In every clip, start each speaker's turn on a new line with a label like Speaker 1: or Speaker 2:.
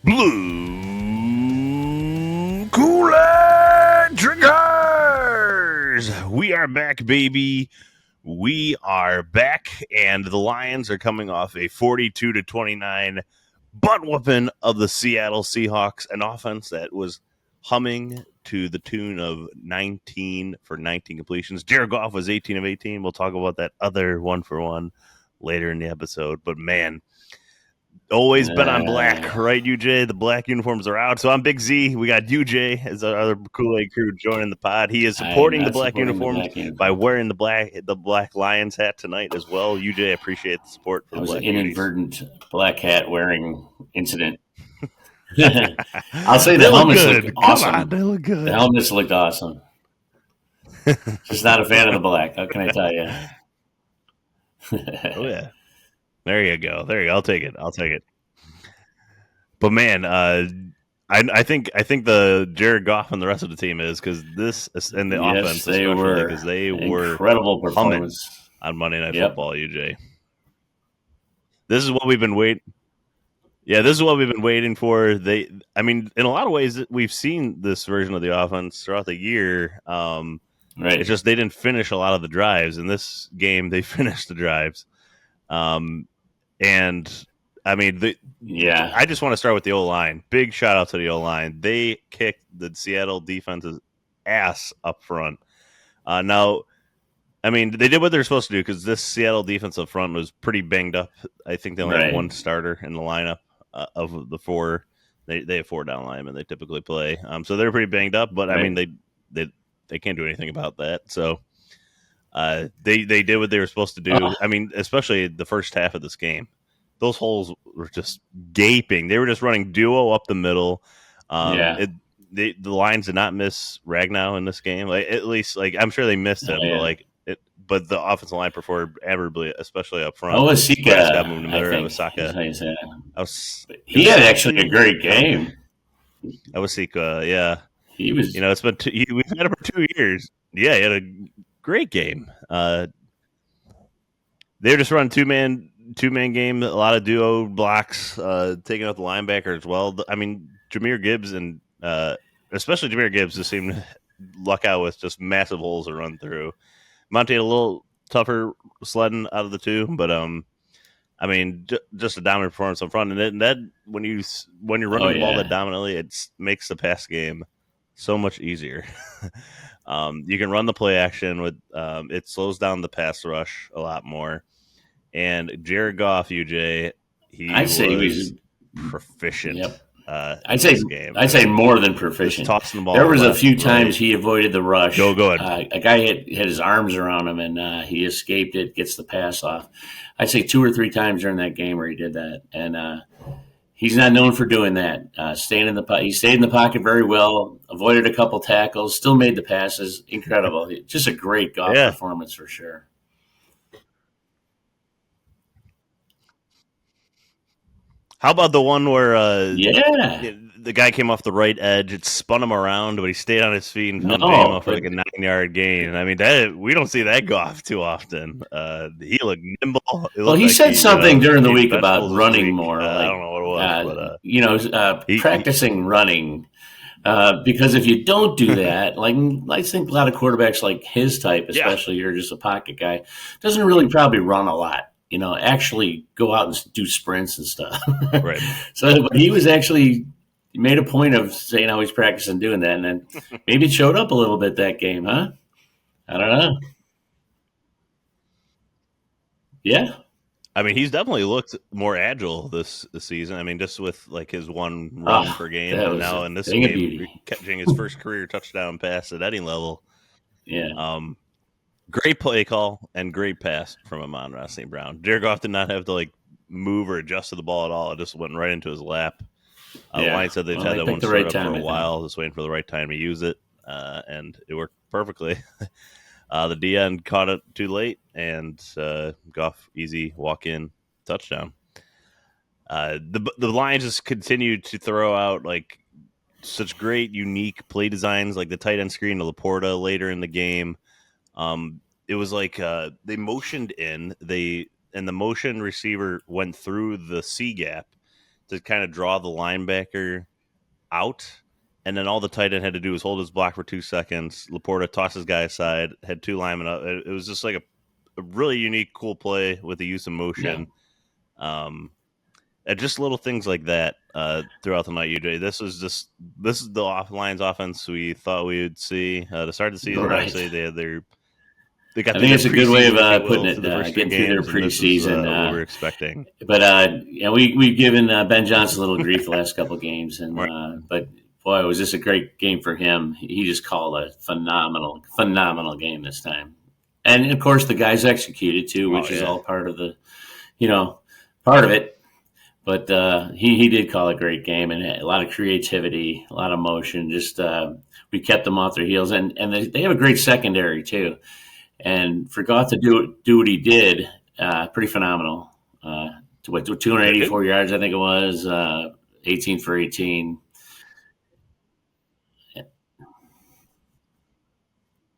Speaker 1: Blue Kool-Aid drinkers! We are back, baby. We are back, and the Lions are coming off a 42-29 butt whooping of the Seattle Seahawks, an offense that was humming to the tune of 19 for 19 completions. Jared Goff was 18 of 18. We'll talk about that other 1-for-1 later in the episode, but man, always bet on black, right, UJ? The black uniforms are out. So I'm Big Z. We got UJ as our other Kool-Aid crew joining the pod. He is supporting the black uniforms by wearing the black Lions hat tonight as well. UJ, I appreciate the support for the black.
Speaker 2: That was an inadvertent black hat wearing incident. I'll say the helmets looked awesome.
Speaker 1: Come on, they look good.
Speaker 2: The helmets looked awesome. Just not a fan of the black. How can I tell you?
Speaker 1: Oh yeah. There you go. I'll take it. But man, I think the Jared Goff and the rest of the team is because this and the offense especially because they were
Speaker 2: incredible performance
Speaker 1: on Monday Night Football. UJ, this is what we've been waiting. Yeah, this is what we've been waiting for. In a lot of ways, we've seen this version of the offense throughout the year.
Speaker 2: Right.
Speaker 1: It's just they didn't finish a lot of the drives. In this game, they finished the drives. I just want to start with the O-line. Big shout out to the O-line. They kicked the Seattle defense's ass up front. They did what they were supposed to do because this Seattle defense up front was pretty banged up. I think they only had one starter in the lineup of the four. They have four down linemen they typically play. So they're pretty banged up, but they can't do anything about that. So they did what they were supposed to do. Especially the first half of this game. Those holes were just gaping. They were just running duo up the middle. The Lions did not miss Ragnow in this game. I'm sure they missed him, but the offensive line performed admirably, especially up front.
Speaker 2: Osika, he had actually a great game.
Speaker 1: Osika, yeah.
Speaker 2: He was.
Speaker 1: It's been we've had him for 2 years. Yeah, he had a great game. They were just running two-man game, a lot of duo blocks, taking out the linebacker as well. Jahmyr Gibbs and especially Jahmyr Gibbs just seemed to luck out with just massive holes to run through. Monty had a little tougher sledding out of the two, but just a dominant performance up front. And that when you're running the ball that dominantly, it makes the pass game so much easier. You can run the play action with it slows down the pass rush a lot more. And Jared Goff, UJ, he was proficient.
Speaker 2: Yep.
Speaker 1: I'd
Speaker 2: say more than proficient.
Speaker 1: Tossing the ball.
Speaker 2: There was a few times he avoided the rush.
Speaker 1: Go ahead.
Speaker 2: A guy had his arms around him, and he escaped it, gets the pass off. I'd say 2 or 3 times during that game where he did that. And he's not known for doing that. He stayed in the pocket very well, avoided a couple tackles, still made the passes. Incredible. Just a great Goff performance for sure.
Speaker 1: How about the one where the guy came off the right edge, it spun him around, but he stayed on his feet and came off for like a 9-yard gain. We don't see that Goff too often. He looked nimble.
Speaker 2: He said something during the week about running more.
Speaker 1: I don't know what it was.
Speaker 2: Practicing running. Because if you don't do that, I think a lot of quarterbacks like his type, especially you're just a pocket guy, doesn't really probably run a lot. Actually go out and do sprints and stuff.
Speaker 1: Right.
Speaker 2: So he made a point of saying how he's practicing doing that, and then maybe it showed up a little bit that game, huh? I don't know. Yeah.
Speaker 1: He's definitely looked more agile this season. Just with his one run per game, and now in this game, catching his first career touchdown pass at any level.
Speaker 2: Yeah.
Speaker 1: Great play call and great pass from Amon-Ra St. Brown. Jared Goff did not have to move or adjust to the ball at all. It just went right into his lap. Lions said they've had that one set up for a while, just waiting for the right time to use it, and it worked perfectly. The DN caught it too late, and Goff easy walk-in touchdown. The Lions just continued to throw out such great, unique play designs, like the tight end screen to Laporta later in the game. It was they motioned in, and the motion receiver went through the C gap to kind of draw the linebacker out. And then all the tight end had to do was hold his block for 2 seconds. Laporta tossed his guy aside, had 2 linemen up. It was just like a really unique, cool play with the use of motion. Yeah. And just little things like that throughout the night, UJ. This is the Lions offense we thought we would see to start the season.
Speaker 2: Right.
Speaker 1: Obviously, they got.
Speaker 2: I think it's a good way of putting it. Getting through their preseason,
Speaker 1: what we were expecting.
Speaker 2: But we've given Ben Johnson a little grief the last couple of games, and
Speaker 1: right.
Speaker 2: But boy, it was just a great game for him. He just called a phenomenal game this time, and of course the guys executed too, which is all part of the, part of it. But he did call a great game, and a lot of creativity, a lot of motion. Just we kept them off their heels, and they have a great secondary too. And for Goff to do what he did, pretty phenomenal. 284 yards, I think it was, 18 for 18.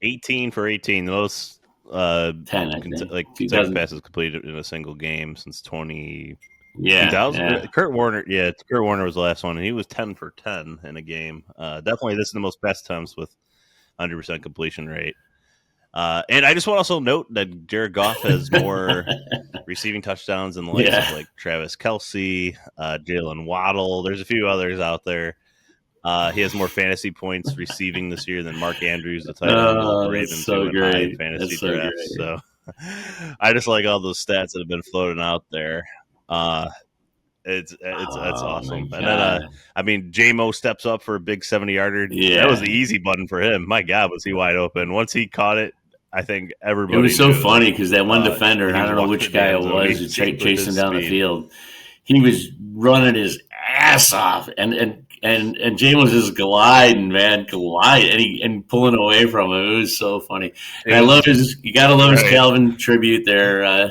Speaker 1: 18 for 18. Those
Speaker 2: 10, I think.
Speaker 1: Like 7 passes completed in a single game since 20.
Speaker 2: Yeah,
Speaker 1: 2000.
Speaker 2: yeah.
Speaker 1: Kurt Warner was the last one, and he was 10 for 10 in a game. Definitely, this is the most best attempts with 100% completion rate. And I just want to also note that Jared Goff has more receiving touchdowns than the likes of like Travis Kelce, Jalen Waddle. There's a few others out there. He has more fantasy points receiving this year than Mark Andrews, the tight end of the Ravens,
Speaker 2: so great.
Speaker 1: In fantasy drafts. So I just like all those stats that have been floating out there. It's awesome. And then J-Mo steps up for a big 70-yarder.
Speaker 2: Yeah.
Speaker 1: That was the easy button for him. My God, was he wide open. Once he caught it, I think everybody.
Speaker 2: It was so funny because that one defender, and I don't know which guy it was, who chasing down the field. He was running his ass off, and James was just gliding, and pulling away from him. It was so funny. And I love you got to love his Calvin tribute there,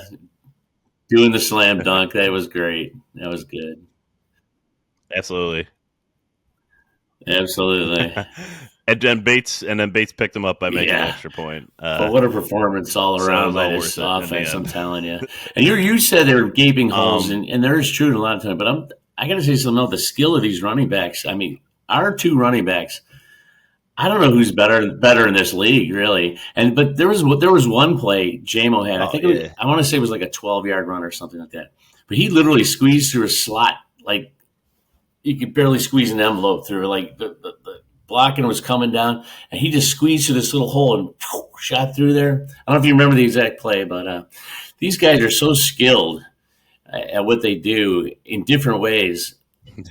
Speaker 2: doing the slam dunk. That was great. That was good.
Speaker 1: Absolutely. And then Bates picked him up by making an extra point.
Speaker 2: But what a performance all around by this offense! I'm telling you. And you said there were gaping holes, and there is true in a lot of time. But I got to say something about the skill of these running backs. I mean, our 2 running backs. I don't know who's better in this league, really. But there was one play J-Mo had. I think I want to say it was like a 12-yard run or something like that. But he literally squeezed through a slot, like you could barely squeeze an envelope through. Like the blocking was coming down, and he just squeezed through this little hole and shot through there. I don't know if you remember the exact play, but these guys are so skilled at what they do in different ways.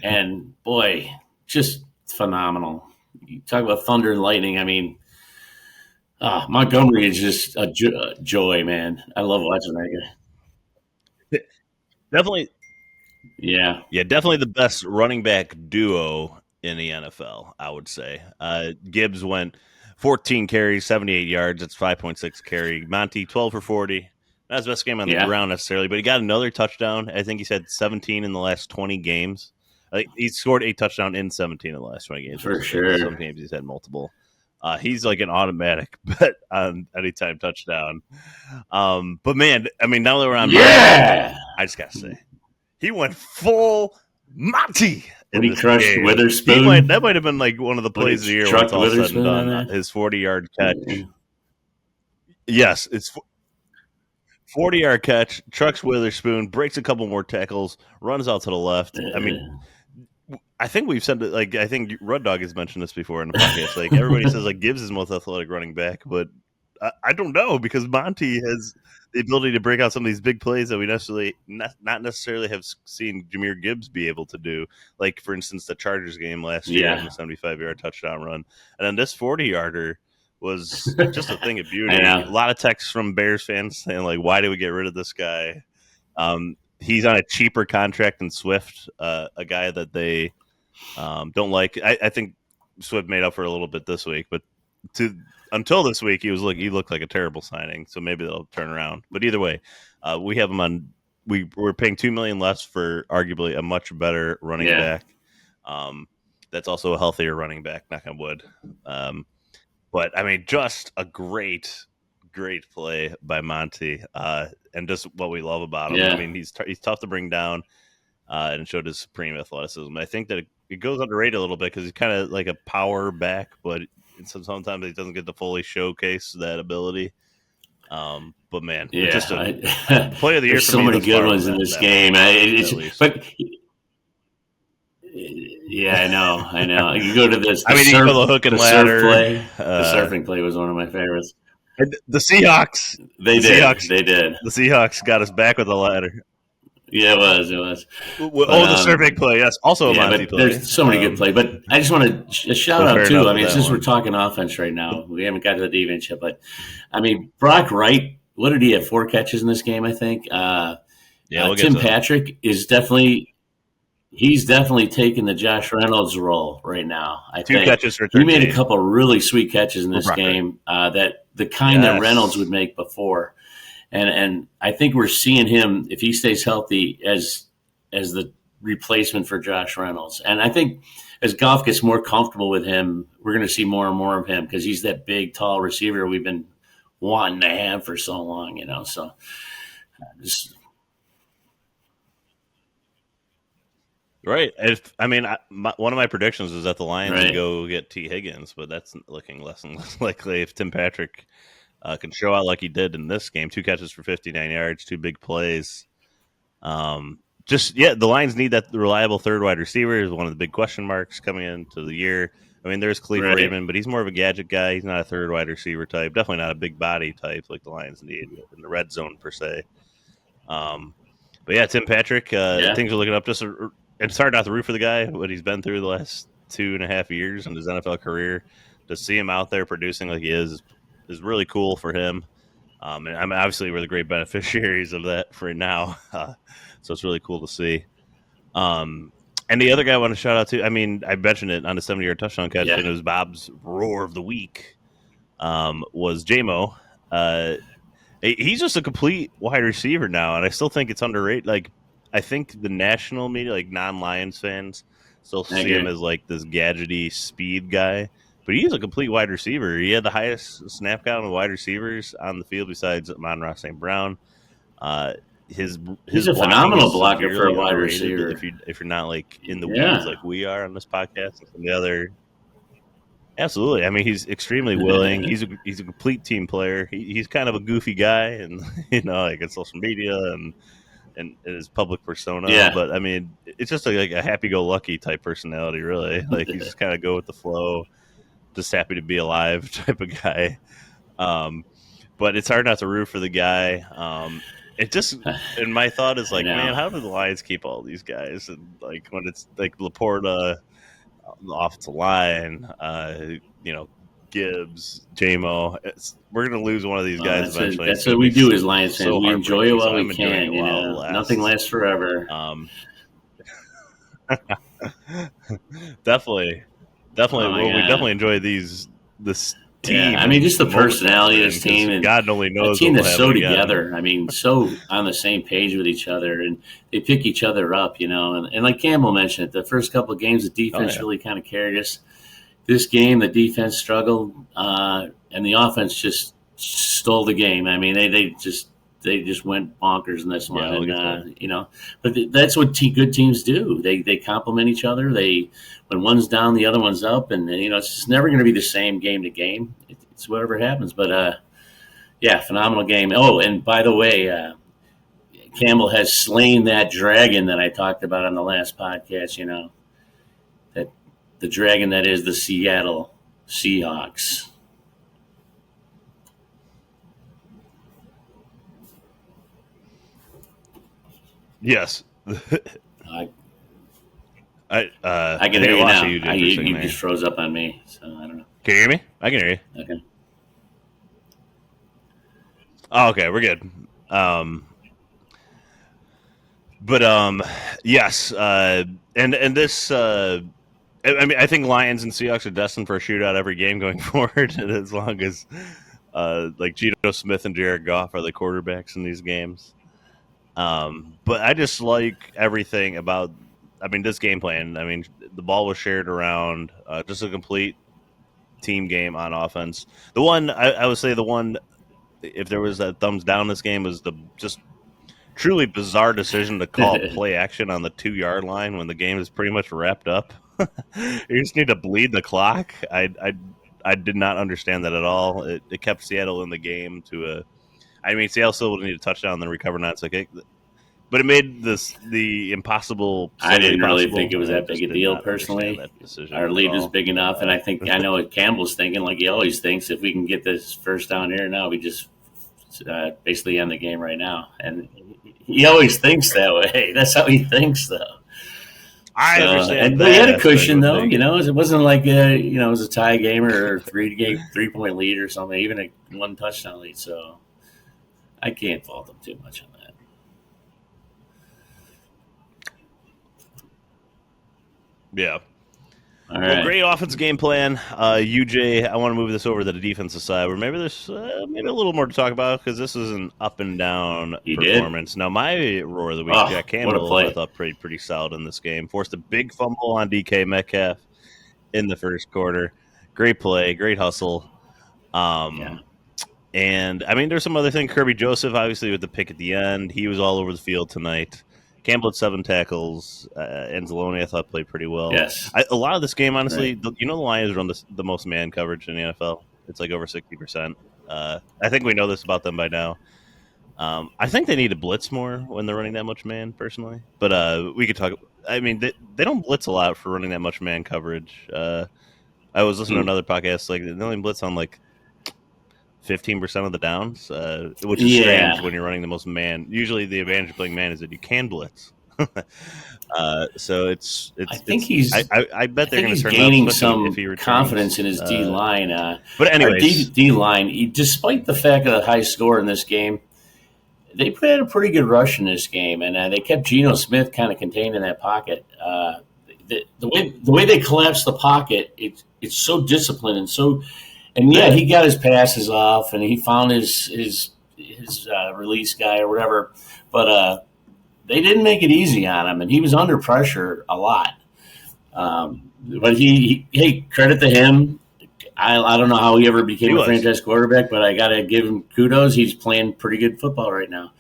Speaker 2: And, boy, just phenomenal. You talk about thunder and lightning. I mean, Montgomery is just a joy, man. I love watching that guy.
Speaker 1: Definitely.
Speaker 2: Yeah.
Speaker 1: Yeah, definitely the best running back duo in the NFL, I would say. Gibbs went 14 carries, 78 yards. That's 5.6 carry. Monty, 12 for 40. Not his best game on the ground necessarily, but he got another touchdown. I think he's had 17 in the last 20 games. He scored 8 touchdowns in 17 of the last 20 games.
Speaker 2: For sure.
Speaker 1: Some games he's had multiple. He's like an automatic bet on anytime touchdown. But, man, I mean, now that we're on I just got to say, he went full Monty.
Speaker 2: When he crushed Witherspoon.
Speaker 1: That might have been like one of the plays of the year when it's all said and done. His 40-yard catch. Yes, it's 40-yard catch, trucks Witherspoon, breaks a couple more tackles, runs out to the left. I mean, I think we've said that, I think Rud Dog has mentioned this before in the podcast. Everybody says Gibbs is the most athletic running back, but I don't know, because Monty has the ability to break out some of these big plays that we not necessarily have seen Jahmyr Gibbs be able to do. Like, for instance, the Chargers game last year in the 75-yard touchdown run. And then this 40-yarder was just a thing of beauty. A lot of texts from Bears fans saying, why do we get rid of this guy? He's on a cheaper contract than Swift, a guy that they don't like. I think Swift made up for a little bit this week, but until this week, he looked like a terrible signing. So maybe they'll turn around. But either way, we have him on. We're paying $2 million less for arguably a much better running back. That's also a healthier running back. Knock on wood. But I mean, just a great play by Monty, and just what we love about him. I mean, he's tough to bring down. and showed his supreme athleticism. I think that it goes underrated a little bit because he's kind of like a power back, but sometimes he doesn't get to fully showcase that ability. But man, it's just play of the year
Speaker 2: there's
Speaker 1: for
Speaker 2: so
Speaker 1: me
Speaker 2: many
Speaker 1: thus
Speaker 2: good
Speaker 1: far
Speaker 2: ones in this game. But yeah, I know. You go to this.
Speaker 1: I mean, you go the hook and ladder.
Speaker 2: Surf play. The surfing play was one of my favorites.
Speaker 1: The Seahawks.
Speaker 2: They did.
Speaker 1: The Seahawks got us back with the ladder.
Speaker 2: Yeah, it was.
Speaker 1: But, the surfing play, yes. Also a Monty play.
Speaker 2: There's so many good play. But I just want to shout out, too. I mean, since we're talking offense right now, we haven't got to the defense yet. But, I mean, Brock Wright, what did he have? 4 catches in this game, I think. Tim Patrick is definitely – he's definitely taking the Josh Reynolds role right now. I think
Speaker 1: 2 catches for 13.
Speaker 2: He made a couple of really sweet catches in this game that the kind that Reynolds would make before. And I think we're seeing him, if he stays healthy, as the replacement for Josh Reynolds. And I think as Goff gets more comfortable with him, we're going to see more and more of him because he's that big, tall receiver we've been wanting to have for so long, So,
Speaker 1: right. One of my predictions is that the Lions would go get T. Higgins, but that's looking less and less likely if Tim Patrick can show out like he did in this game. 2 catches for 59 yards, 2 big plays. The Lions need that reliable third wide receiver. Is one of the big question marks coming into the year. I mean, there's Cleve Raymond, but he's more of a gadget guy. He's not a third wide receiver type. Definitely not a big body type like the Lions need in the red zone per se. Tim Patrick, things are looking up. It's hard not to root for the guy, what he's been through the last 2.5 years in his NFL career. To see him out there producing like he is really cool for him. And obviously we're the great beneficiaries of that for now. So it's really cool to see. And the other guy I want to shout out to, I mentioned it on the 70-yard touchdown catch, and it was Bob's roar of the week, was J-Mo. He's just a complete wide receiver now, and I still think it's underrated. Like, I think the national media, like non-Lions fans, still see him as like this gadgety speed guy. But he's a complete wide receiver. He had the highest snap count of wide receivers on the field besides Amon-Ra St. Brown. He's
Speaker 2: a phenomenal blocker for a wide receiver.
Speaker 1: If you're not like in the weeds like we are on this podcast and the other. Absolutely. I mean, he's extremely willing. He's a complete team player. He's kind of a goofy guy, and like in social media and his public persona.
Speaker 2: Yeah.
Speaker 1: But I mean, it's just like a happy-go-lucky type personality, really. Like he's just kind of go with the flow, just happy to be alive type of guy. But it's hard not to root for the guy. And my thought is like, man, how do the Lions keep all these guys? And like when it's like Laporta, the offensive line, Gibbs, J-Mo, we're gonna lose one of these guys eventually.
Speaker 2: That's what we do as Lions fans. We enjoy it while we can. Nothing lasts forever.
Speaker 1: Definitely. We definitely enjoy this team.
Speaker 2: Yeah, just the personality of this team, and
Speaker 1: God only knows.
Speaker 2: A team that's so together. So on the same page with each other, and they pick each other up. And like Campbell mentioned, the first couple of games, the defense really kind of carried us. This game, the defense struggled, and the offense just stole the game. They just went bonkers in this one, But that's what good teams do. They complement each other. When one's down, the other one's up, and it's just never going to be the same game to game. It's whatever happens. But phenomenal game. Oh, and by the way, Campbell has slain that dragon that I talked about on the last podcast. That the dragon that is the Seattle Seahawks.
Speaker 1: Yes.
Speaker 2: I can hear you now. You just froze up on me, so I don't know.
Speaker 1: Can you hear me? I can hear you.
Speaker 2: Okay.
Speaker 1: Oh, okay, we're good. Yes. And this. I think Lions and Seahawks are destined for a shootout every game going forward, as long as like Geno Smith and Jared Goff are the quarterbacks in these games. But I just like everything about. This game plan. The ball was shared around. Just a complete team game on offense. I would say the one, if there was a thumbs down this game, was truly bizarre decision to call play action on the 2-yard line when the game is pretty much wrapped up. You just need to bleed the clock. I did not understand that at all. It kept Seattle in the game to a. I mean, Seattle still would need a touchdown and then recover not so kick, but it made the impossible.
Speaker 2: I didn't really
Speaker 1: possible.
Speaker 2: think it was that big a deal personally. Our lead was big enough, and I know what Campbell's thinking, like he always thinks, if we can get this first down here now, we just basically end the game right now. And he always thinks that way. That's how he thinks, though.
Speaker 1: I understand.
Speaker 2: But he had a cushion, though. It wasn't like it was a tie game or a 3-point lead or something, even a 1 touchdown lead. So I can't fault him too much on that.
Speaker 1: Yeah.
Speaker 2: All right.
Speaker 1: Well, great offensive game plan. UJ, I want to move this over to the defensive side where maybe there's maybe a little more to talk about because this is an up and down performance. Now, my roar of the week, Jack Campbell, I thought pretty solid in this game. Forced a big fumble on DK Metcalf in the first quarter. Great play, great hustle. And, I mean, there's some other things. Kirby Joseph, obviously, with the pick at the end. He was all over the field tonight. Campbell had 7 tackles. Anzalone, I thought, played pretty well.
Speaker 2: Yes.
Speaker 1: A lot of this game, honestly, the Lions run the most man coverage in the NFL. It's like over 60%. I think we know this about them by now. I think they need to blitz more when they're running that much man, personally. But we could talk. I mean, they don't blitz a lot for running that much man coverage. I was listening to another podcast. Like, they only blitz on, 15% of the downs, which is strange when you're running the most man. Usually, the advantage of playing man is that you can blitz. So it's. I
Speaker 2: think he's.
Speaker 1: I bet they're going to turn
Speaker 2: gaining
Speaker 1: up
Speaker 2: some confidence in his D line.
Speaker 1: But anyways,
Speaker 2: D line, despite the fact of the high score in this game, they put a pretty good rush in this game, and they kept Geno Smith kind of contained in that pocket. The way they collapsed the pocket, it's so disciplined and so. And he got his passes off, and he found his release guy or whatever. But they didn't make it easy on him, and he was under pressure a lot. But hey, credit to him. I don't know how he ever became a franchise quarterback, but I got to give him kudos. He's playing pretty good football right now.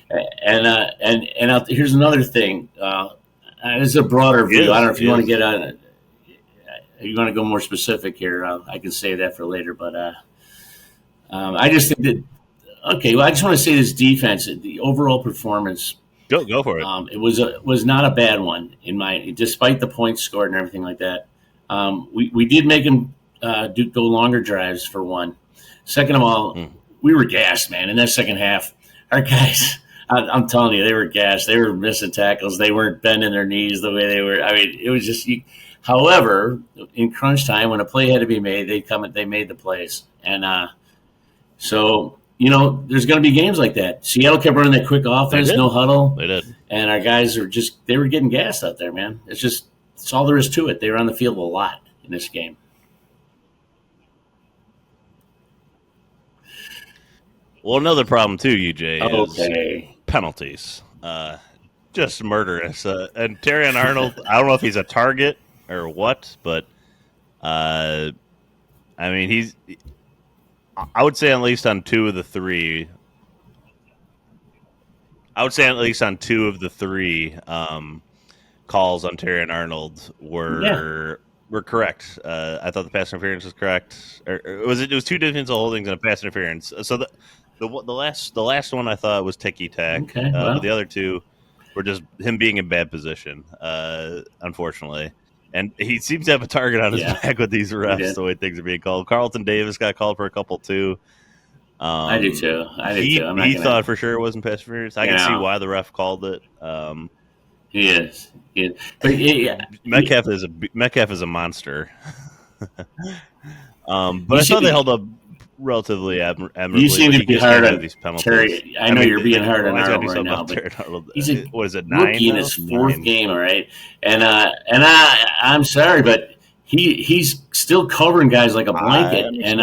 Speaker 2: And here's another thing. This is a broader view. I don't know if you want to get on it. You want to go more specific here? I can save that for later. But I just think that I just want to say this defense, the overall performance.
Speaker 1: Go for it.
Speaker 2: It was not a bad one despite the points scored and everything like that. We did make them go longer drives for one. Second of all, we were gassed, man. In that second half, our guys. I'm telling you, they were gassed. They were missing tackles. They weren't bending their knees the way they were. I mean, it was just. However, in crunch time, when a play had to be made, they made the plays. And so, there's going to be games like that. Seattle kept running that quick offense, no huddle.
Speaker 1: They did.
Speaker 2: And our guys they were getting gassed out there, man. It's all there is to it. They were on the field a lot in this game.
Speaker 1: Well, another problem, too, UJ,
Speaker 2: is
Speaker 1: penalties. Just murderous. And Terrion Arnold, I don't know if he's a target or what, but I mean, I would say at least on 2 of the 3. I would say at least on 2 of the 3 calls on Terrion Arnold were correct. I thought the pass interference was correct. It was 2 defensive holdings and a pass interference. So the last one I thought was ticky tack.
Speaker 2: Okay,
Speaker 1: but the other 2 were just him being in bad position, unfortunately. And he seems to have a target on his back with these refs, the way things are being called. Carlton Davis got called for a couple, too.
Speaker 2: I do, too.
Speaker 1: He thought for sure it wasn't pass interference. I can see why the ref called it.
Speaker 2: He is. But,
Speaker 1: Metcalf is a monster. But I thought they held up relatively admirably.
Speaker 2: You seem to be hard on
Speaker 1: these penalties.
Speaker 2: Terry. I know you're being hard on Arnold right now, but he's a rookie in his 4th game, all right? And I'm sorry, but he's still covering guys like a blanket. And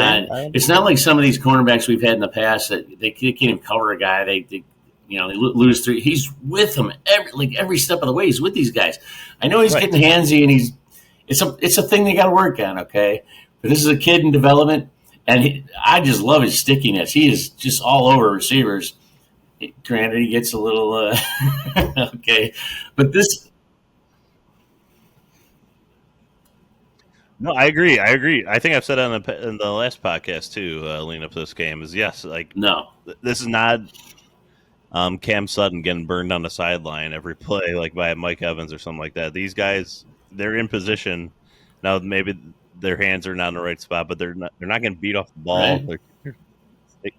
Speaker 2: it's not like some of these cornerbacks we've had in the past that they can't even cover a guy. They lose 3. He's with them every step of the way. He's with these guys. I know he's getting handsy, and it's a thing they got to work on, okay? But this is a kid in development. And I just love his stickiness. He is just all over receivers. Granted, he gets a little okay, but this
Speaker 1: No, I agree. I agree. I think I've said on in the last podcast too, leading up to this game, is yes, like
Speaker 2: no.
Speaker 1: this is not Cam Sutton getting burned on the sideline every play, like by Mike Evans or something like that. These guys, they're in position now. Maybe their hands are not in the right spot, but they're not getting beat off the ball.
Speaker 2: Right.
Speaker 1: They're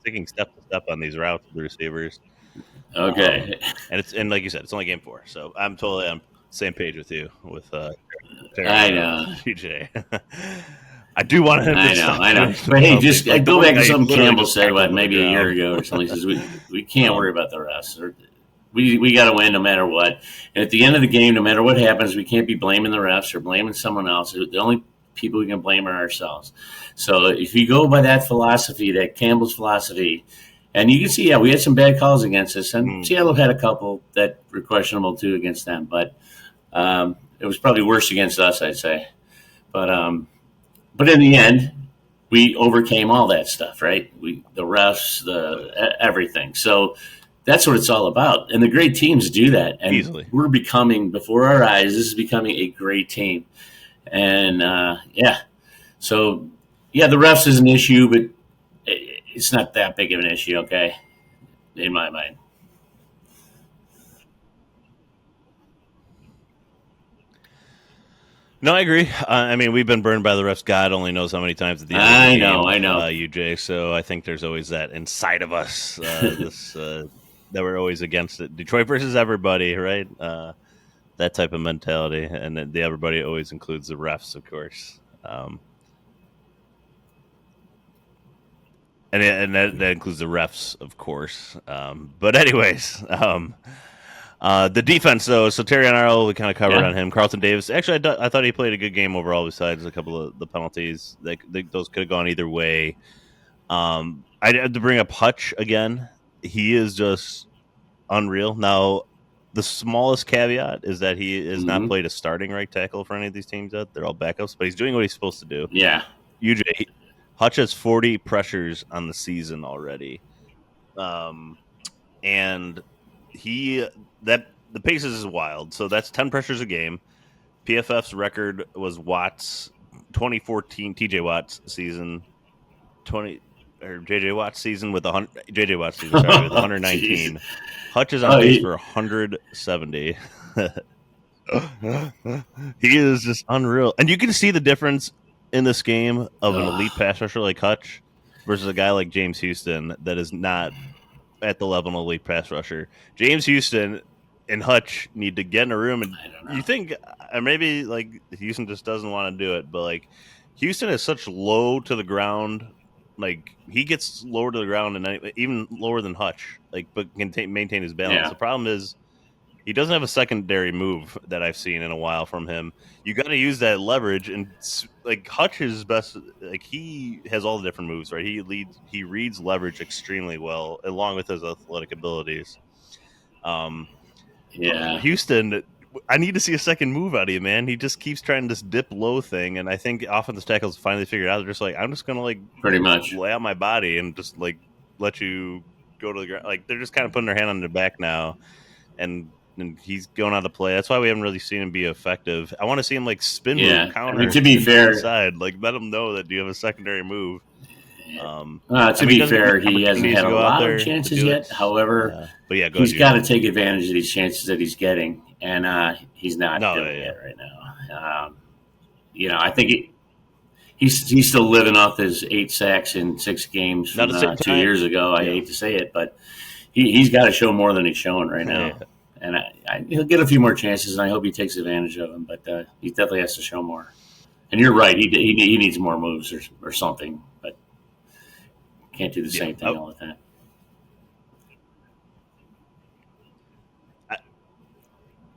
Speaker 1: taking step to step on these routes with the receivers.
Speaker 2: Okay.
Speaker 1: And like you said, it's only game 4, so I'm totally on the same page with you with
Speaker 2: I know.
Speaker 1: TJ. I do want him to
Speaker 2: I know. But hey, just go back to something Campbell said maybe a year ago or something. He says we can't worry about the refs. We got to win no matter what. And at the end of the game, no matter what happens, we can't be blaming the refs or blaming someone else. The only people we can blame are ourselves. So if you go by that philosophy, that Campbell's philosophy, and you can see, we had some bad calls against us, and Seattle had a couple that were questionable too against them, but it was probably worse against us, I'd say. But in the end, we overcame all that stuff, right? The refs, everything. So that's what it's all about. And the great teams do that. And
Speaker 1: easily.
Speaker 2: We're becoming, before our eyes, this is becoming a great team. And, So, the refs is an issue, but it's not that big of an issue, okay, in my mind.
Speaker 1: No, I agree. I mean, we've been burned by the refs. God only knows how many times at the end of the game. I know. UJ. So I think there's always that inside of us, that we're always against it. Detroit versus everybody, right? That type of mentality, and the everybody always includes the refs, of course. And that includes the refs, of course. But anyways, the defense, though, so Terrion Arnold, we kind of covered on him. Carlton Davis, actually, I thought he played a good game overall besides a couple of the penalties. Those could have gone either way. I had to bring up Hutch again. He is just unreal. Now, the smallest caveat is that he has not played a starting right tackle for any of these teams yet. They're all backups, but he's doing what he's supposed to do.
Speaker 2: Yeah.
Speaker 1: UJ, Hutch has 40 pressures on the season already. And the paces is wild. So that's 10 pressures a game. PFF's record was Watts 2014 TJ Watt's season 20 or JJ Watt's season with 100 JJ Watt's season with 119. Hutch is on pace for 170. He is just unreal. And you can see the difference in this game of an elite pass rusher like Hutch versus a guy like James Houston that is not at the level of an elite pass rusher. James Houston and Hutch need to get in a room, and you think maybe like Houston just doesn't want to do it, but like Houston is such low to the ground, like he gets lower to the ground and even lower than Hutch, like but can maintain his balance. The problem is he doesn't have a secondary move that I've seen in a while from him. You got to use that leverage, and like Hutch is best. Like he has all the different moves, right? He reads leverage extremely well, along with his athletic abilities. Houston, I need to see a second move out of you, man. He just keeps trying this dip low thing, and I think offensive tackles finally figured out. They're just like, I'm just gonna like
Speaker 2: pretty much
Speaker 1: lay out my body and just like let you go to the ground. Like they're just kind of putting their hand on their back now, and he's going on the play. That's why we haven't really seen him be effective. I want to see him like spin move counter.
Speaker 2: I mean, to be fair,
Speaker 1: inside, like let him know that you have a secondary move.
Speaker 2: To be fair, he hasn't had a lot of chances yet. However, he's got to take advantage of these chances that he's getting, and he's not doing it right now. I think he's still living off his 8 sacks in 6 games from 2 years ago. I hate to say it, but he's got to show more than he's showing right now. And he'll get a few more chances, and I hope he takes advantage of them. But he definitely has to show more. And you're right; he needs more moves or something. But can't do the same thing all the time.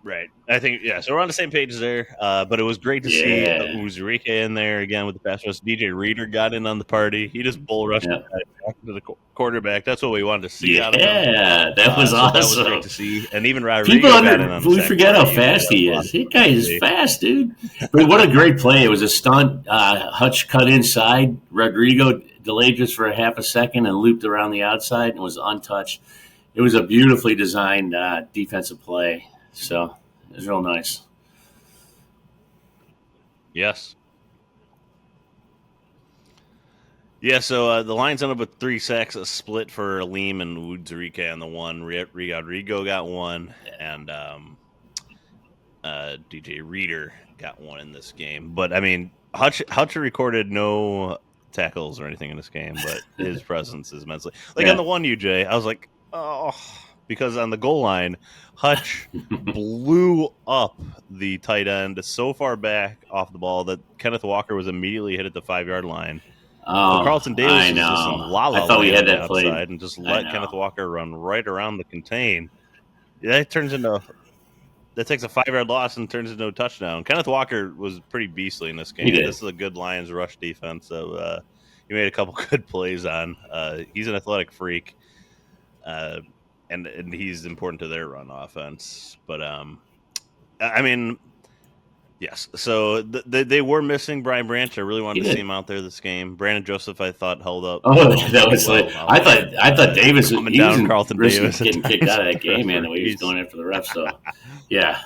Speaker 1: Right. I think, so we're on the same page there. But it was great to see Uzurike in there again with the pass rush. DJ Reader got in on the party. He just bull rushed back to the quarterback. That's what we wanted to see out of him.
Speaker 2: Yeah, that was awesome.
Speaker 1: That was great to see. And even Rodrigo got in on the
Speaker 2: we forget how fast he is. That guy is fast, dude. But what a great play. It was a stunt. Hutch cut inside. Rodrigo delayed just for a half a second and looped around the outside and was untouched. it was a beautifully designed defensive play. So it was real nice.
Speaker 1: Yes. Yeah, so the Lions ended up with 3 sacks, a split for Aleem and Woodzarike on the one. Rigo got one, and DJ Reader got one in this game. But, I mean, Hutch recorded no tackles or anything in this game, but his presence is immensely. Like, on the one, UJ, I was like, oh, because on the goal line, Hutch blew up the tight end so far back off the ball that Kenneth Walker was immediately hit at the 5-yard line.
Speaker 2: Oh,
Speaker 1: so Carlton Davis
Speaker 2: I
Speaker 1: is
Speaker 2: know.
Speaker 1: just in la-la
Speaker 2: I thought we
Speaker 1: land
Speaker 2: had
Speaker 1: on the
Speaker 2: that played.
Speaker 1: outside and just let Kenneth Walker run right around the contain. That turns into that takes a 5-yard loss and turns into a touchdown. Kenneth Walker was pretty beastly in this game. This is a good Lions rush defense, so he made a couple good plays on. He's an athletic freak, and he's important to their run offense. But I mean. Yes, so they were missing Brian Branch. I really wanted to see him out there this game. Brandon Joseph, I thought, held up.
Speaker 2: Oh, that was well. I thought Davis was
Speaker 1: coming down. Carlton Davis
Speaker 2: getting kicked out of that game, man. The way he was going after the refs. So, yeah,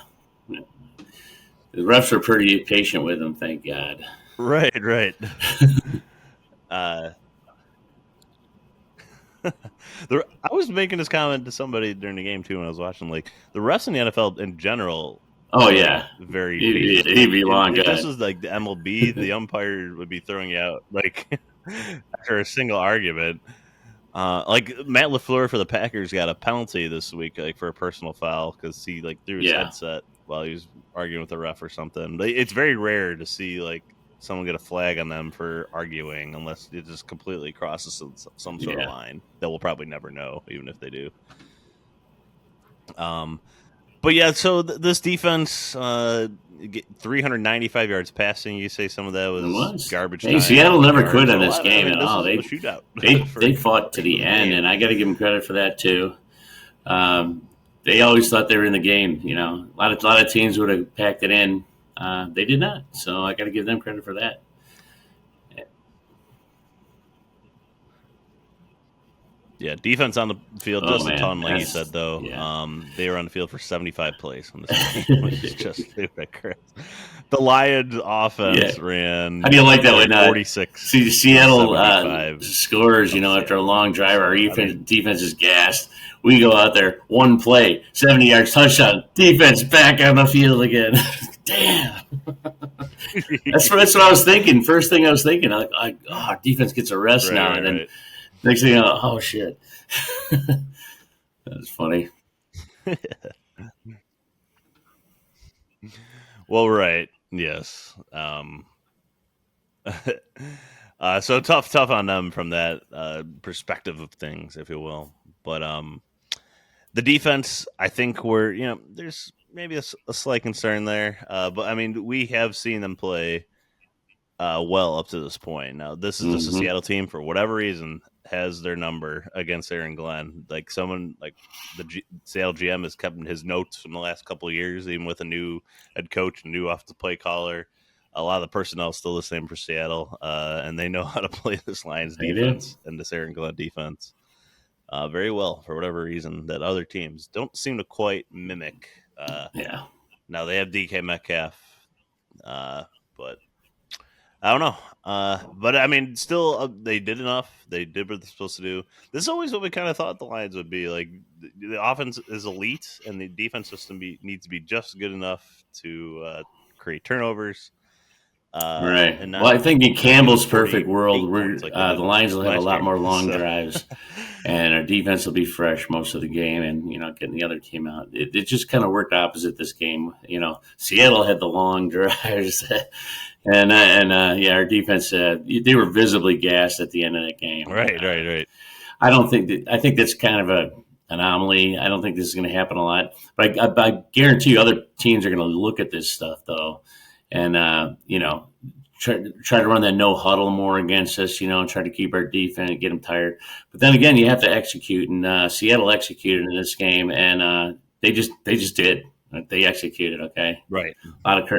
Speaker 2: the refs were pretty patient with him. Thank God.
Speaker 1: Right. I was making this comment to somebody during the game too when I was watching. Like the refs in the NFL in general.
Speaker 2: Oh yeah,
Speaker 1: very.
Speaker 2: He'd be long.
Speaker 1: If this was like the MLB, the umpire would be throwing you out like after a single argument. Like Matt LaFleur for the Packers got a penalty this week, like for a personal foul because he like threw his headset while he was arguing with the ref or something. But it's very rare to see like someone get a flag on them for arguing unless it just completely crosses some sort of line that we'll probably never know, even if they do. But yeah, so this defense, 395 yards passing. You say some of that was garbage time.
Speaker 2: Seattle never quit on this game at all.
Speaker 1: Shootout.
Speaker 2: They fought to the end, and I got to give them credit for that too. They always thought they were in the game. You know, a lot of teams would have packed it in. They did not, so I got to give them credit for that.
Speaker 1: Yeah, defense on the field just a ton, like you said, though. Yeah. They were on the field for 75 plays on this game, which is just ludicrous. The Lions offense ran.
Speaker 2: How do you like that when
Speaker 1: 46?
Speaker 2: Seattle scores, you know, after a long drive, our defense is gassed. We go out there, one play, 70 yards, touchdown, defense back on the field again. Damn. That's what I was thinking. First thing I was thinking, defense gets a rest now, and then next thing you know, oh shit. That's funny.
Speaker 1: Well, right. Yes. So tough on them from that perspective of things, if you will. But the defense, I think there's maybe a slight concern there. But I mean, we have seen them play well up to this point. Now, this is just a Seattle team for whatever reason has their number against Aaron Glenn. Like someone like the Seattle GM has kept his notes from the last couple of years, even with a new head coach, new offensive play caller. A lot of the personnel is still the same for Seattle, and they know how to play this Lions defense and this Aaron Glenn defense very well for whatever reason that other teams don't seem to quite mimic. Now they have DK Metcalf, but I don't know. But I mean, still, they did enough. They did what they're supposed to do. This is always what we kind of thought the Lions would be. Like, the offense is elite, and the defense system needs to be just good enough to create turnovers.
Speaker 2: Right. Well, I think in Campbell's perfect world, the Lions will have a lot more long drives, and our defense will be fresh most of the game, and getting the other team out. It just kind of worked opposite this game. Seattle had the long drives, and our defense they were visibly gassed at the end of that game.
Speaker 1: Right.
Speaker 2: I think that's kind of a anomaly. I don't think this is going to happen a lot, but I guarantee you other teams are going to look at this stuff though. And, try to run that no huddle more against us, try to keep our defense, get them tired. But then again, you have to execute. And Seattle executed in this game, and they just did. They executed, okay?
Speaker 1: Right.
Speaker 2: A lot of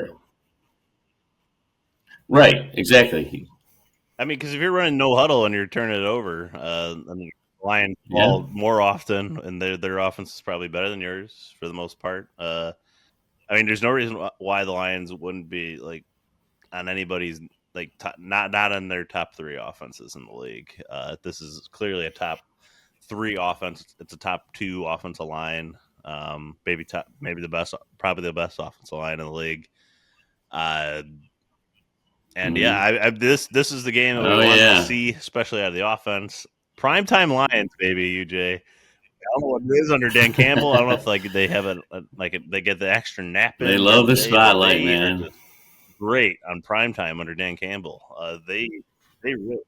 Speaker 2: Right, exactly.
Speaker 1: I mean, because if you're running no huddle and you're turning it over, Lions
Speaker 2: Yeah.
Speaker 1: ball more often, and their offense is probably better than yours for the most part. I mean, there's no reason why the Lions wouldn't be like on anybody's like not on their top three offenses in the league. This is clearly a top three offense. It's a top two offensive line. Maybe the best, probably the best offensive line in the league. And yeah,
Speaker 2: Mhm.
Speaker 1: this is the game that we
Speaker 2: Oh
Speaker 1: wanted to
Speaker 2: yeah.
Speaker 1: see, especially out of the offense. Primetime Lions, baby, UJ. I don't know what it is under Dan Campbell. I don't know if like they have they get the extra nap
Speaker 2: They
Speaker 1: in
Speaker 2: love
Speaker 1: during the
Speaker 2: the
Speaker 1: day, but
Speaker 2: spotlight,
Speaker 1: they are
Speaker 2: man.
Speaker 1: just great on primetime under Dan Campbell. They really,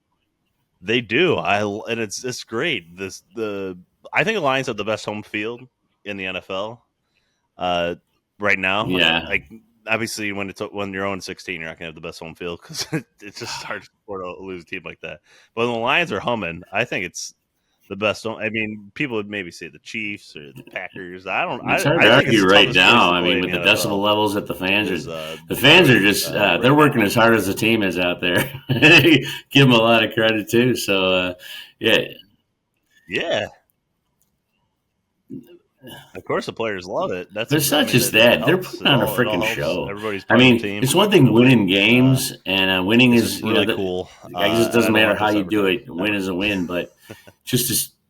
Speaker 1: they do. And it's great. I think the Lions have the best home field in the NFL uh, right now.
Speaker 2: Yeah.
Speaker 1: Like obviously, when you're 0-16, you're not gonna have the best home field because it's just hard to lose a team like that. But when the Lions are humming, I think it's the best. I mean, people would maybe say the Chiefs or the Packers. I don't.
Speaker 2: It's hard to
Speaker 1: I think it's
Speaker 2: argue
Speaker 1: the
Speaker 2: right
Speaker 1: toughest place
Speaker 2: now.
Speaker 1: to
Speaker 2: I
Speaker 1: play
Speaker 2: mean,
Speaker 1: in
Speaker 2: with
Speaker 1: the
Speaker 2: the decibel
Speaker 1: NFL.
Speaker 2: levels that the fans
Speaker 1: Is
Speaker 2: are, the fans are
Speaker 1: Detroit
Speaker 2: just they're
Speaker 1: right
Speaker 2: working
Speaker 1: now.
Speaker 2: as hard as the team is out there. Give them a lot of credit too. So yeah,
Speaker 1: Yeah, of course the players love it.
Speaker 2: but it's not just
Speaker 1: That
Speaker 2: that. They're
Speaker 1: helps.
Speaker 2: putting on a
Speaker 1: It all
Speaker 2: freaking
Speaker 1: helps.
Speaker 2: show.
Speaker 1: Everybody's
Speaker 2: I
Speaker 1: part of the
Speaker 2: mean,
Speaker 1: team
Speaker 2: it's one
Speaker 1: in
Speaker 2: thing
Speaker 1: a way.
Speaker 2: winning games, and winning
Speaker 1: This
Speaker 2: is,
Speaker 1: is really cool,
Speaker 2: I guess it
Speaker 1: and I
Speaker 2: doesn't
Speaker 1: don't
Speaker 2: matter
Speaker 1: want
Speaker 2: how
Speaker 1: this
Speaker 2: you
Speaker 1: ever
Speaker 2: do
Speaker 1: to
Speaker 2: it. Win
Speaker 1: ever.
Speaker 2: is a win, but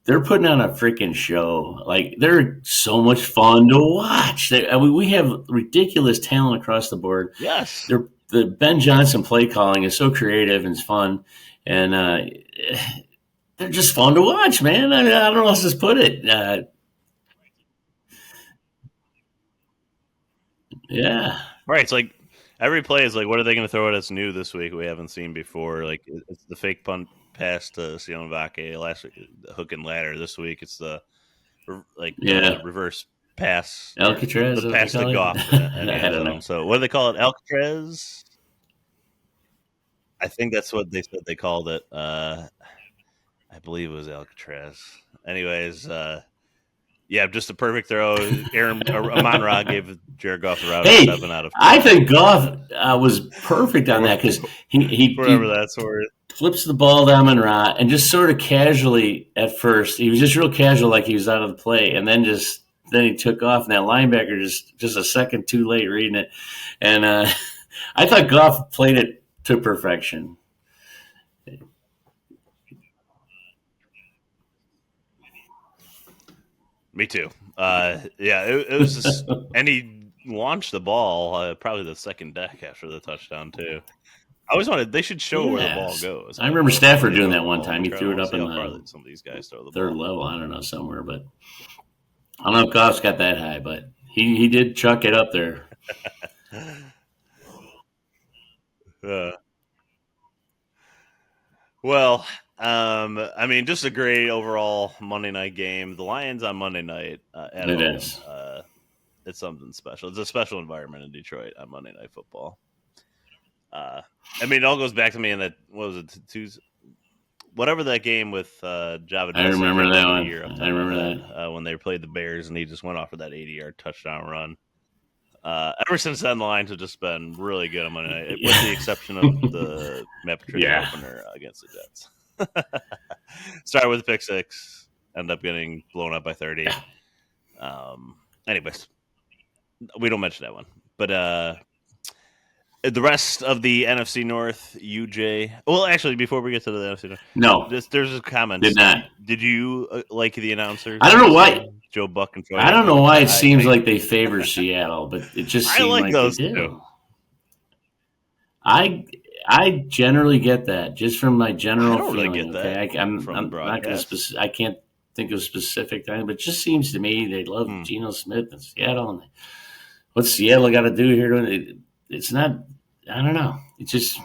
Speaker 2: they're putting on a freaking show. Like they're so much fun to watch. I mean, we have ridiculous talent across the board.
Speaker 1: Yes.
Speaker 2: The Ben Johnson play calling is so creative and it's fun, and they're just fun to watch, man. I don't know how else to put it. Yeah,
Speaker 1: Right. It's like every play is like, what are they going to throw at us new this week we haven't seen before? Like it's the fake punt pass to Sion Vake last week, the hook and ladder. This week it's the
Speaker 2: yeah.
Speaker 1: reverse pass or
Speaker 2: Alcatraz,
Speaker 1: the
Speaker 2: is what they
Speaker 1: pass to
Speaker 2: call it.
Speaker 1: Goff in the
Speaker 2: I
Speaker 1: end
Speaker 2: don't
Speaker 1: zone.
Speaker 2: know.
Speaker 1: So what do they call it? Alcatraz? I think that's what they said they called it. I believe it was Alcatraz. Anyways, yeah, just a perfect throw. Amon Ra gave Jared Goff the route at
Speaker 2: Hey,
Speaker 1: 7 out of 10.
Speaker 2: I think Goff was perfect on that because
Speaker 1: Whatever
Speaker 2: he
Speaker 1: that's worth.
Speaker 2: flips the ball to Amon Ra and just sort of casually at first. He was just real casual, like he was out of the play, and then he took off, and that linebacker just a second too late reading it. And I thought Goff played it to perfection.
Speaker 1: Me too. Yeah, it was just, and he launched the ball probably the second deck after the touchdown too. I always wanted they should show where the ball
Speaker 2: Yes.
Speaker 1: goes.
Speaker 2: I remember
Speaker 1: When
Speaker 2: Stafford
Speaker 1: they
Speaker 2: doing
Speaker 1: throw
Speaker 2: that
Speaker 1: the
Speaker 2: one
Speaker 1: ball in
Speaker 2: time.
Speaker 1: the
Speaker 2: He
Speaker 1: crowd. I
Speaker 2: threw it
Speaker 1: want to
Speaker 2: up
Speaker 1: see
Speaker 2: in
Speaker 1: how far
Speaker 2: the
Speaker 1: some of these guys throw the
Speaker 2: third
Speaker 1: ball.
Speaker 2: level. I don't know, somewhere, but I don't know if Goff's got that high, but he did chuck it up there.
Speaker 1: uh, well, I mean, just a great overall Monday night game. The Lions on Monday night at
Speaker 2: It
Speaker 1: home.
Speaker 2: is.
Speaker 1: It's something special. It's a special environment in Detroit on Monday Night Football. I mean, it all goes back to me in that, what was it, Tuesday? Whatever that game with Javid
Speaker 2: I
Speaker 1: Messick
Speaker 2: remember
Speaker 1: at the
Speaker 2: that
Speaker 1: end of the
Speaker 2: one.
Speaker 1: year off the
Speaker 2: I
Speaker 1: top of my
Speaker 2: remember
Speaker 1: head,
Speaker 2: that.
Speaker 1: when they played the Bears and he just went off for that 80-yard touchdown run. Ever since then, the Lions have just been really good on Monday night, with the exception of the Matt Patricia
Speaker 2: Yeah.
Speaker 1: opener against the Jets. Started with a pick six, ended up getting blown up by 30. Anyways, we don't mention that one. But the rest of the NFC North, UJ. Well, actually, before we get to the NFC North,
Speaker 2: No,
Speaker 1: there's a comment.
Speaker 2: did not.
Speaker 1: Did you like the announcers?
Speaker 2: I don't know why.
Speaker 1: Joe Buck and Troy
Speaker 2: I don't know
Speaker 1: Aikman?
Speaker 2: why it seems like they favor Seattle, but it just
Speaker 1: I
Speaker 2: seemed
Speaker 1: like
Speaker 2: like they
Speaker 1: those too.
Speaker 2: do. I I generally get that just from my
Speaker 1: I
Speaker 2: general
Speaker 1: don't really
Speaker 2: feeling.
Speaker 1: get
Speaker 2: Okay,
Speaker 1: that
Speaker 2: I'm
Speaker 1: from
Speaker 2: I'm not going
Speaker 1: broadcast.
Speaker 2: to I can't think of specific things, but it just seems to me they love
Speaker 1: Hmm.
Speaker 2: Geno Smith and Seattle. And what's Seattle got to do here? It's not. I don't know. It's just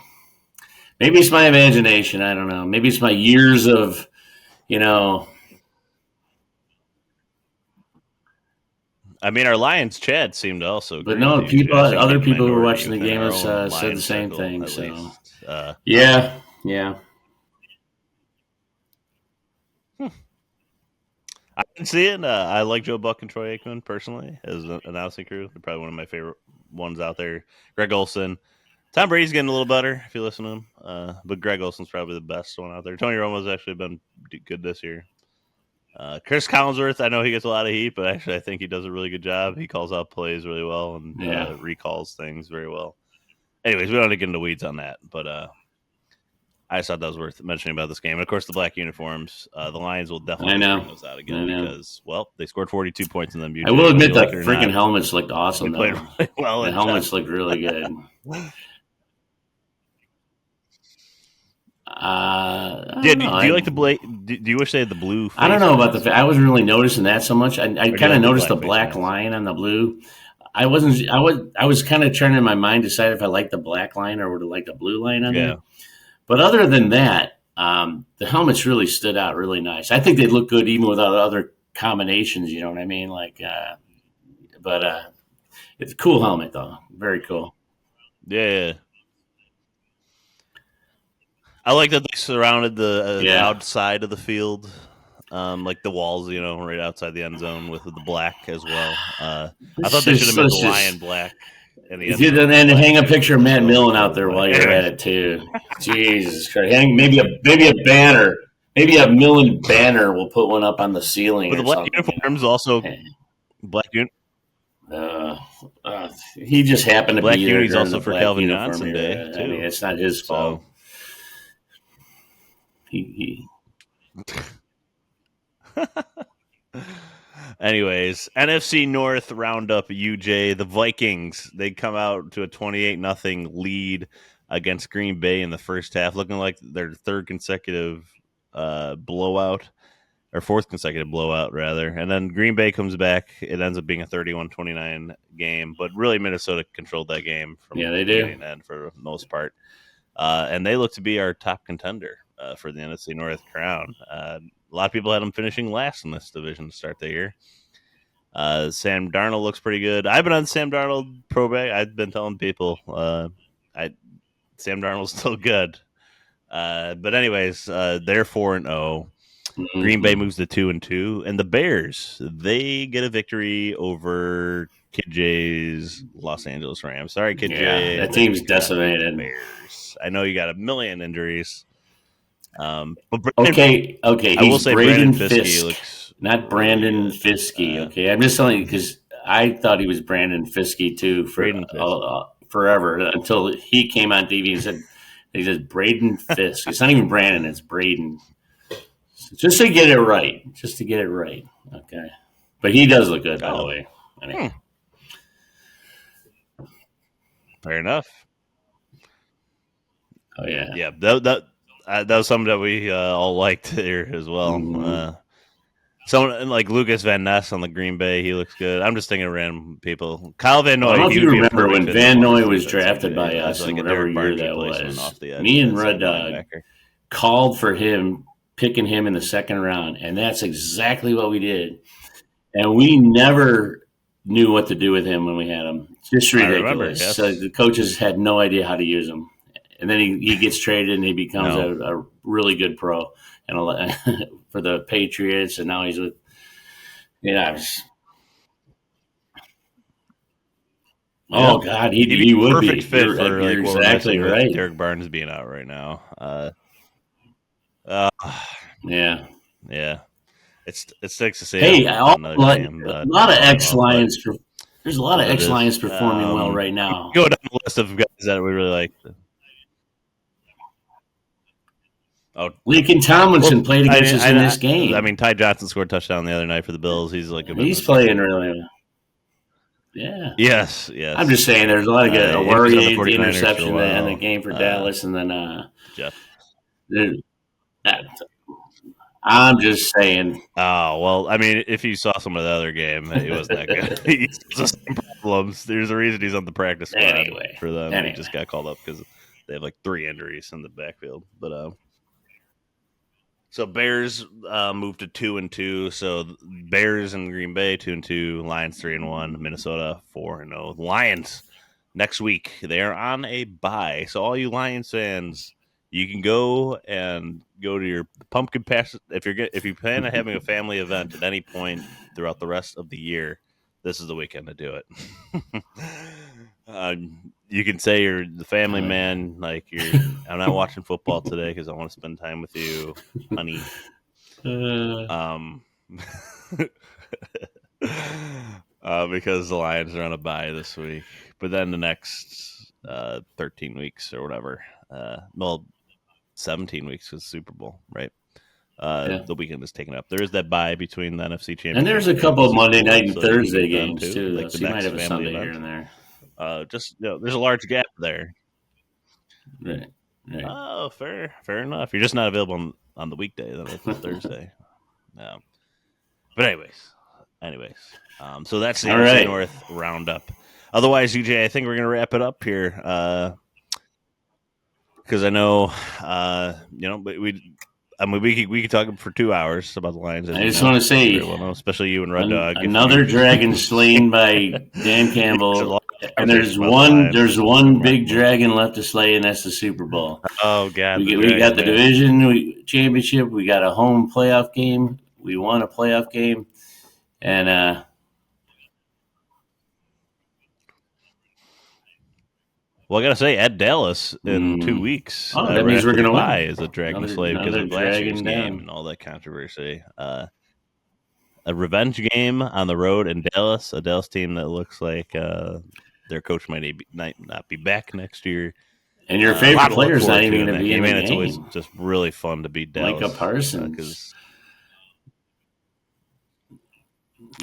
Speaker 2: maybe it's my imagination. I don't know. Maybe it's my years of you know.
Speaker 1: I mean, our Lions Chad seemed to also
Speaker 2: But
Speaker 1: agree with
Speaker 2: no,
Speaker 1: you. I think
Speaker 2: other
Speaker 1: maybe
Speaker 2: people who were
Speaker 1: minority
Speaker 2: watching the
Speaker 1: within
Speaker 2: game
Speaker 1: our
Speaker 2: has
Speaker 1: own
Speaker 2: said the
Speaker 1: Lions
Speaker 2: same
Speaker 1: circle,
Speaker 2: thing.
Speaker 1: at
Speaker 2: So
Speaker 1: least.
Speaker 2: yeah, yeah.
Speaker 1: I can see it. I like Joe Buck and Troy Aikman personally as an announcing crew. They're probably one of my favorite ones out there. Greg Olson. Tom Brady's getting a little better if you listen to him. But Greg Olson's probably the best one out there. Tony Romo's actually been good this year. Chris Collinsworth, I know he gets a lot of heat, but actually I think he does a really good job. He calls out plays really well and recalls things very well. Anyways, we don't have to get into weeds on that, but I just thought that was worth mentioning about this game. And of course, the black uniforms. The Lions will definitely bring those out again because, well, they scored 42 points in them.
Speaker 2: I will admit the freaking helmets looked awesome. They played really well. The helmets looked really good.
Speaker 1: Do you like the black? Do you wish they had the blue?
Speaker 2: I don't know about I wasn't really noticing that so much. I kind of noticed the black line on the blue. I was kind of trying in my mind to decide if I liked the black line or would I like the blue line on there. But other than that, the helmets really stood out really nice. I think they look good even without other combinations. You know what I mean? But it's a cool helmet though. Very cool.
Speaker 1: Yeah. I like that they surrounded the outside of the field, like the walls, right outside the end zone with the black as well. I thought they should have made the lion black. And
Speaker 2: hang a picture of Matt Millen out there while you're at it too. Jesus Christ! Maybe a banner, maybe a Millen banner. We'll put one up on the ceiling.
Speaker 1: But the black uniforms also black.
Speaker 2: He just happened to
Speaker 1: black
Speaker 2: be there.
Speaker 1: Black also for Calvin Johnson Day too.
Speaker 2: I mean, it's not his fault. He.
Speaker 1: Anyways, NFC North roundup UJ. The Vikings, they come out to a 28-0 lead against Green Bay in the first half, looking like their third consecutive blowout, or fourth consecutive blowout, rather. And then Green Bay comes back. It ends up being a 31-29 game, but really Minnesota controlled that game from
Speaker 2: they do.
Speaker 1: And for the most part. And they look to be our top contender for the NFC North crown. A lot of people had them finishing last in this division to start the year. Sam Darnold looks pretty good. I've been on Sam Darnold probate. I've been telling people Sam Darnold's still good. But anyways, they're 4-0. Mm-hmm. Green Bay moves to 2-2, and the Bears, they get a victory over Kid J's Los Angeles Rams. Sorry, Kid J.
Speaker 2: That team's decimated.
Speaker 1: Bears. I know you got a million injuries. But
Speaker 2: okay.
Speaker 1: I will say
Speaker 2: Braden
Speaker 1: Fiske
Speaker 2: Fisk,
Speaker 1: looks
Speaker 2: not Brandon Fiske. Okay, I'm just telling you because I thought he was Brandon Fiske too for forever until he came on TV and said Braden Fisk. It's not even Brandon; it's Braden. Just to get it right. Okay, but he does look good, by the way.
Speaker 1: Fair enough.
Speaker 2: Oh yeah,
Speaker 1: yeah. That was something that we all liked here as well.
Speaker 2: Mm-hmm.
Speaker 1: Someone like Lucas Van Ness on the Green Bay, he looks good. I'm just thinking of random people. Kyle Van Noy.
Speaker 2: I don't know if you remember when Van Noy was drafted by us, like whatever year that was. Me and Red Dog called for him, picking him in the second round, and that's exactly what we did. And we never knew what to do with him when we had him. Just ridiculous.
Speaker 1: Remember, yes.
Speaker 2: So the coaches had no idea how to use him. And then he gets traded and he becomes a really good pro and for the Patriots. And now he's with, God, he would
Speaker 1: perfect
Speaker 2: be.
Speaker 1: Fit for
Speaker 2: you're exactly right.
Speaker 1: Derek Barnes being out right now.
Speaker 2: Yeah.
Speaker 1: It sticks to say.
Speaker 2: Hey, a lot of ex-Lions. There's a lot of ex-Lions performing well right now.
Speaker 1: Go down the list of guys that we really like.
Speaker 2: Lincoln Tomlinson played against us in this game.
Speaker 1: I mean, Ty Johnson scored a touchdown the other night for the Bills. He's like
Speaker 2: he's playing really well. Yeah.
Speaker 1: Yes.
Speaker 2: I'm just saying there's a lot of good. Warrior, the interception in the game for Dallas, and then
Speaker 1: Jeff.
Speaker 2: I'm just saying.
Speaker 1: Oh, well, I mean, if you saw some of the other game, it wasn't that good. He's just some problems. There's a reason he's on the practice squad for them. He just got called up because they have like 3 injuries in the backfield. But so Bears moved to 2-2. So Bears and Green Bay 2-2. Lions 3-1. Minnesota 4-0. Lions next week, they are on a bye. So all you Lions fans, you can go to your pumpkin patch if you plan on having a family event at any point throughout the rest of the year. This is the weekend to do it. You can say you're the family man, like I'm not watching football today because I want to spend time with you, honey. Because the Lions are on a bye this week. But then the next 13 weeks or whatever, 17 weeks is Super Bowl, right? The weekend is taken up. There is that bye between the NFC Championship.
Speaker 2: And there's a couple of Monday night and
Speaker 1: so
Speaker 2: Thursday games too.
Speaker 1: like
Speaker 2: so you might have a Sunday here and there.
Speaker 1: There's a large gap there.
Speaker 2: Right.
Speaker 1: Oh, fair enough. You're just not available on the weekday, then it's Thursday. No. But anyways, so that's the NFC North roundup. Otherwise, UJ, I think we're gonna wrap it up here because I know, we could talk for 2 hours about the Lions.
Speaker 2: I just want to say,
Speaker 1: especially you and Red Dog,
Speaker 2: another dragon slain by Dan Campbell. And there's one big dragon left to slay, and that's the Super Bowl.
Speaker 1: Oh God,
Speaker 2: we got the division championship. We got a home playoff game. We won a playoff game, and
Speaker 1: well, I gotta say, at Dallas in 2 weeks,
Speaker 2: that means we're gonna win.
Speaker 1: Is a dragon slay because of last year's game and all that controversy. A revenge game on the road in Dallas, a Dallas team that looks like their coach might not be back next year.
Speaker 2: And your favorite player's not even going to be in the game.
Speaker 1: It's always just really fun to beat Dallas.
Speaker 2: Micah Parsons.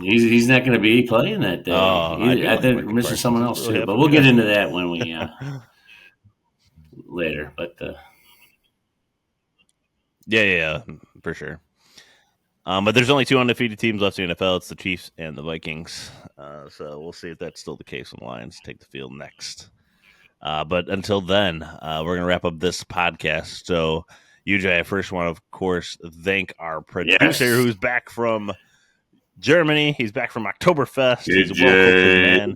Speaker 2: He's not going to be playing that day. I think we're missing someone else too, but we'll get into that when we later. But
Speaker 1: yeah, for sure. But there's only 2 undefeated teams left in the NFL. It's the Chiefs and the Vikings. So we'll see if that's still the case when the Lions take the field next. But until then, we're going to wrap up this podcast. So, UJ, I first want to, of course, thank our producer who's back from Germany. He's back from Oktoberfest. He's a well-cultured man.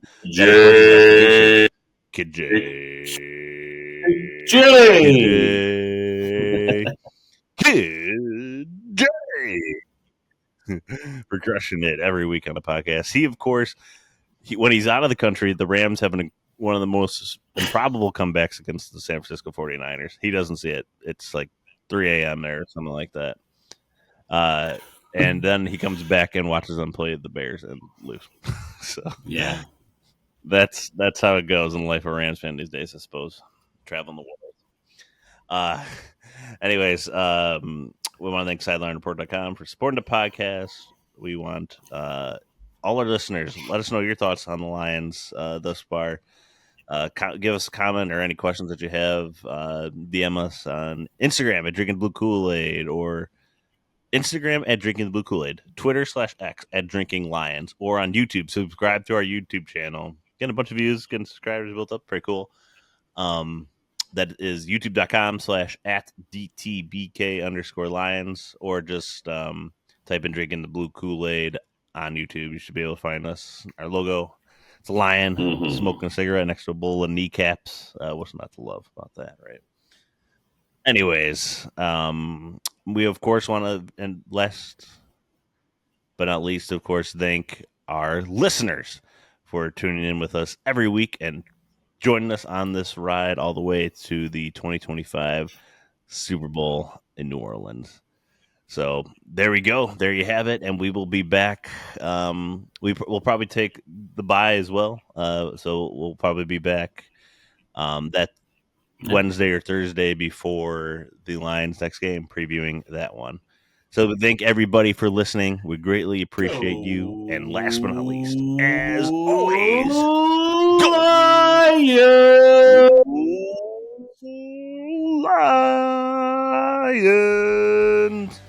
Speaker 1: Kid J. We're crushing it every week on the podcast. He, of course, when he's out of the country, the Rams have one of the most improbable comebacks against the San Francisco 49ers. He doesn't see it. It's like 3 a.m. there or something like that. And then he comes back and watches them play the Bears and lose. So
Speaker 2: yeah,
Speaker 1: that's how it goes in the life of a Rams fan these days, I suppose. Traveling the world. Anyways, we want to thank SidelineReport.com for supporting the podcast. We want all our listeners, let us know your thoughts on the Lions thus far. Give us a comment or any questions that you have. DM us on Instagram at Drinking Blue Kool-Aid or Instagram at Drinking the Blue Kool-Aid, Twitter /X at Drinking Lions, or on YouTube. Subscribe to our YouTube channel. Getting a bunch of views, getting subscribers built up. Pretty cool. That is youtube.com/@DTBK_Lions, or just type in Drinking the Blue Kool-Aid on YouTube. You should be able to find us. Our logo, it's a lion smoking a cigarette next to a bowl of kneecaps. What's not to love about that, right? Anyways, we, of course, want to, and last but not least, of course, thank our listeners for tuning in with us every week and joining us on this ride all the way to the 2025 Super Bowl in New Orleans. So there we go. There you have it. And we will be back. We'll probably take the bye as well. So we'll probably be back that Wednesday or Thursday before the Lions' next game, previewing that one. So thank everybody for listening. We greatly appreciate you. And last but not least, as always, go Lions!